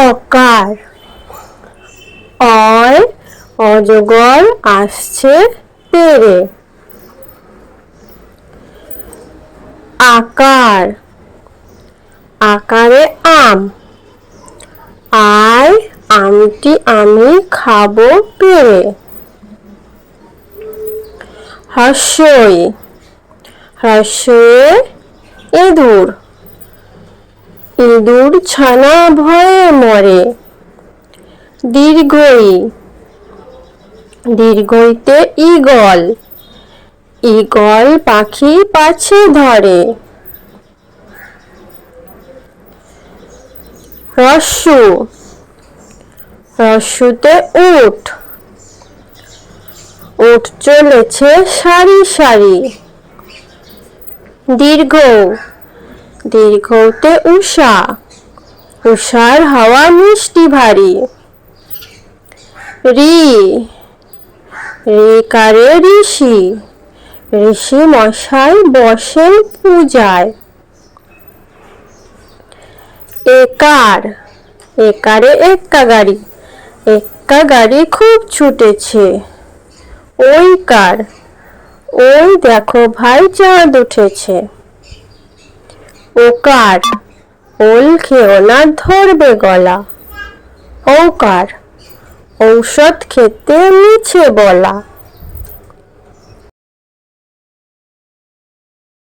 অকার অয় অজগর আসছে তেড়ে। আকার আকারে আম আয় আমটি আমি খাবো পেড়ে। হর্ষই হর্ষয়ে ইঁদুর ইঁদুর ছানা ভয়ে মরে। দীর্ঘই দীর্ঘইতে ঈগল ঈগল পাখি পাছে ধরে। হ্রস্ব হ্রস্বতে উট উট চলেছে সারি সারি। দীর্ঘ দীর্ঘতে উষা উষার হাওয়া মিষ্টি ভারী। রি রেকারে ঋষি ঋষি মশাই বসেন পূজায়। একার একারে এক্কা গাড়ি এক্কা গাড়ি খুব ছুটেছে। ওইকার ওই দেখো ভাই চাঁদ উঠেছে। ওকার ওল খেও না ধরবে গলা। ঔকার ঔষধ খেতে মিছে বলা।